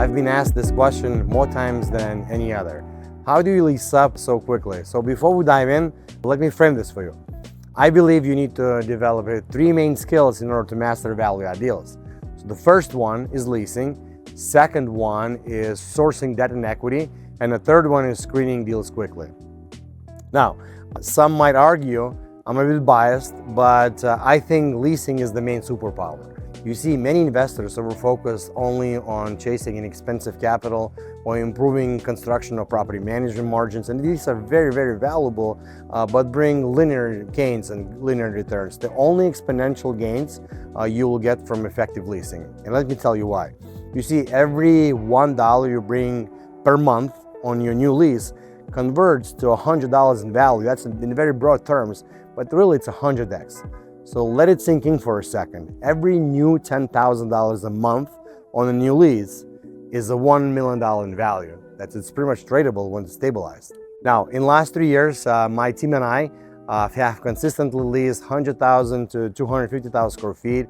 I've been asked this question more times than any other. How do you lease up so quickly? So before we dive in, let me frame this for you. I believe you need to develop three main skills in order to master value-add deals. So the first one is leasing, second one is sourcing debt and equity, and the third one is screening deals quickly. Now, some might argue I'm a bit biased, but I think leasing is the main superpower. You see, many investors overfocus only on chasing inexpensive capital or improving construction or property management margins, and these are very, very valuable, but bring linear gains and linear returns. The only exponential gains you will get from effective leasing. And let me tell you why. You see, every $1 you bring per month on your new lease converts to $100 in value. That's in very broad terms, but really it's 100x. So let it sink in for a second. Every new $10,000 a month on a new lease is a $1 million in value. It's pretty much tradable when it's stabilized. Now, in the last 3 years, my team and I have consistently leased 100,000 to 250,000 square feet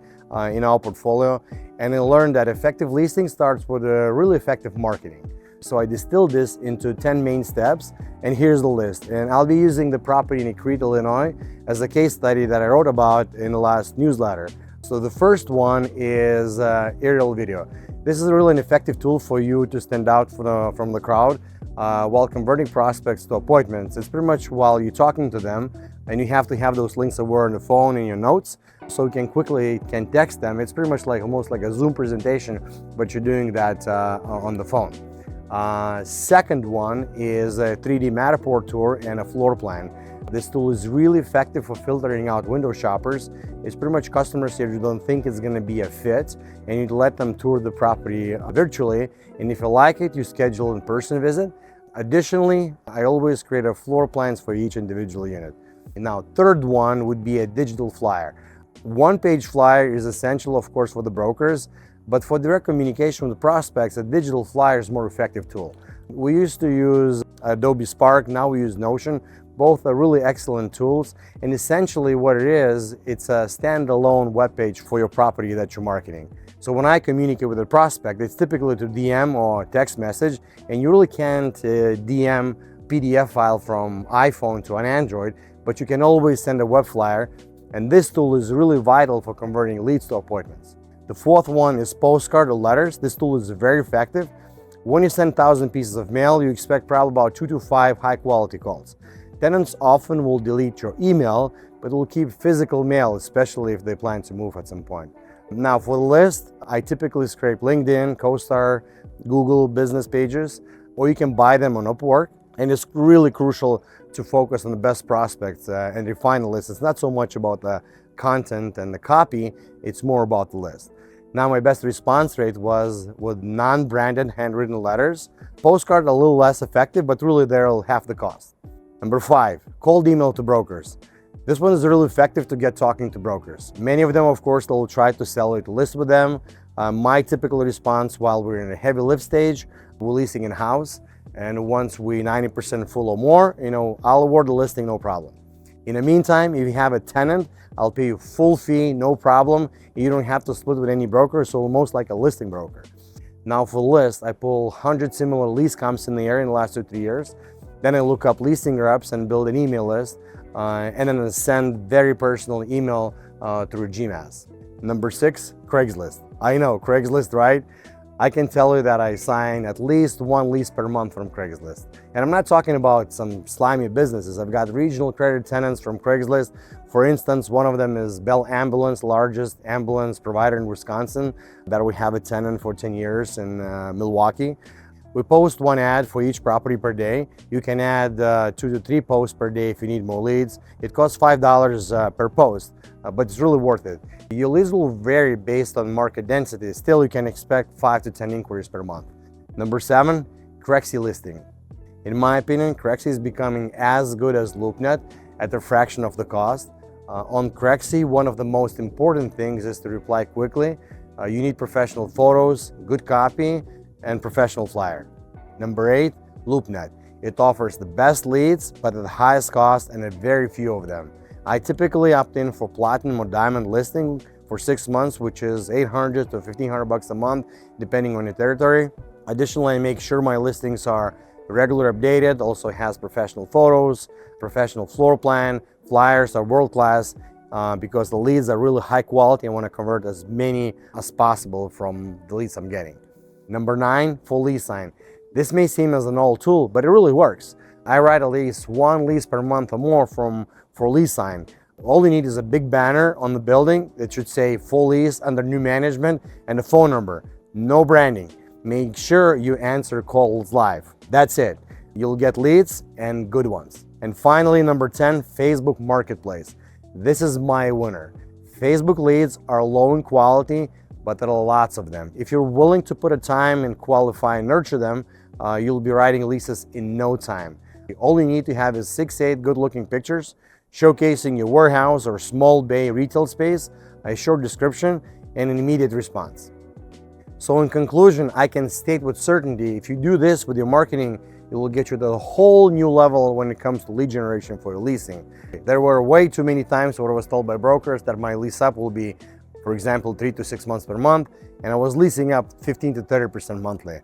in our portfolio, and I learned that effective leasing starts with a really effective marketing. So I distilled this into 10 main steps, and here's the list. And I'll be using the property in Crete, Illinois as a case study that I wrote about in the last newsletter. So the first one is aerial video. This is really an effective tool for you to stand out from the crowd while converting prospects to appointments. It's pretty much while you're talking to them, and you have to have those links aware on the phone in your notes, so you can text them. It's pretty much almost like a Zoom presentation, but you're doing that on the phone. Second one is a 3D Matterport tour and a floor plan. This tool is really effective for filtering out window shoppers. It's pretty much customers here who don't think it's going to be a fit, and you let them tour the property virtually, and if you like it, you schedule an in-person visit. Additionally, I always create a floor plans for each individual unit. And now, third one would be a digital flyer. One-page flyer is essential, of course, for the brokers, but for direct communication with the prospects, a digital flyer is a more effective tool. We used to use Adobe Spark, now we use Notion. Both are really excellent tools, and essentially what it is, it's a standalone web page for your property that you're marketing. So when I communicate with a prospect, it's typically to DM or text message, and you really can't DM PDF file from iPhone to an Android, but you can always send a web flyer, and this tool is really vital for converting leads to appointments. The fourth one is postcard or letters. This tool is very effective. When you send 1,000 pieces of mail, you expect probably about 2 to 5 high-quality calls. Tenants often will delete your email, but will keep physical mail, especially if they plan to move at some point. Now, for the list, I typically scrape LinkedIn, CoStar, Google business pages, or you can buy them on Upwork. And it's really crucial to focus on the best prospects and refine the list. It's not so much about the content and the copy, it's more about the list. Now, my best response rate was with non-branded handwritten letters. Postcard a little less effective, but really they're half the cost. Number 5, cold email to brokers. This one is really effective to get talking to brokers. Many of them, of course, they'll try to sell it, list with them. My typical response while we're in a heavy lift stage, we're leasing in-house, and once we 90% full or more, I'll award the listing, no problem. In the meantime, if you have a tenant, I'll pay you full fee, no problem. You don't have to split with any broker, so almost like a listing broker. Now for the list, I pull 100 similar lease comps in the area in the last 2 to 3 years. Then I look up leasing reps and build an email list, and then I send very personal email through GMass. Number 6, Craigslist. I know, Craigslist, right? I can tell you that I sign at least 1 lease per month from Craigslist. And I'm not talking about some slimy businesses. I've got regional credit tenants from Craigslist. For instance, one of them is Bell Ambulance, largest ambulance provider in Wisconsin, that we have a tenant for 10 years in Milwaukee. We post 1 ad for each property per day. You can add 2 to 3 posts per day if you need more leads. It costs $5 per post, but it's really worth it. Your leads will vary based on market density. Still, you can expect 5 to 10 inquiries per month. Number 7, Crexi listing. In my opinion, Crexi is becoming as good as LoopNet at a fraction of the cost. On Crexi, one of the most important things is to reply quickly. You need professional photos, good copy, and professional flyer. Number 8, LoopNet. It offers the best leads, but at the highest cost and at very few of them. I typically opt in for platinum or diamond listing for 6 months, which is $800 to $1,500 a month, depending on your territory. Additionally, I make sure my listings are regular updated, also has professional photos, professional floor plan, flyers are world class, because the leads are really high quality. I want to convert as many as possible from the leads I'm getting. Number 9, full lease sign. This may seem as an old tool, but it really works. I write at least 1 lease per month or more for lease sign. All you need is a big banner on the building that should say full lease under new management and a phone number. No branding. Make sure you answer calls live. That's it. You'll get leads and good ones. And finally, number 10, Facebook Marketplace. This is my winner. Facebook leads are low in quality, but there are lots of them. If you're willing to put a time and qualify and nurture them, you'll be writing leases in no time. All you need to have is 6-8 good-looking pictures showcasing your warehouse or small bay retail space, a short description, and an immediate response. So in conclusion, I can state with certainty, if you do this with your marketing, it will get you to a whole new level when it comes to lead generation for your leasing. There were way too many times where I was told by brokers that my lease up will be, for example, 3 to 6 months per month, and I was leasing up 15 to 30% monthly.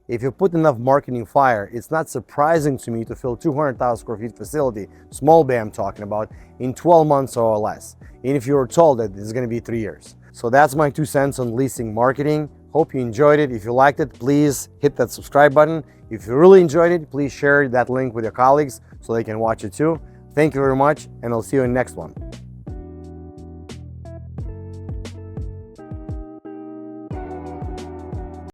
If you put enough marketing fire, it's not surprising to me to fill 200,000 square feet facility, small bay I'm talking about, in 12 months or less. And if you were told that it's going to be 3 years. So that's my 2 cents on leasing marketing. Hope you enjoyed it. If you liked it, please hit that subscribe button. If you really enjoyed it, please share that link with your colleagues so they can watch it too. Thank you very much, and I'll see you in the next one.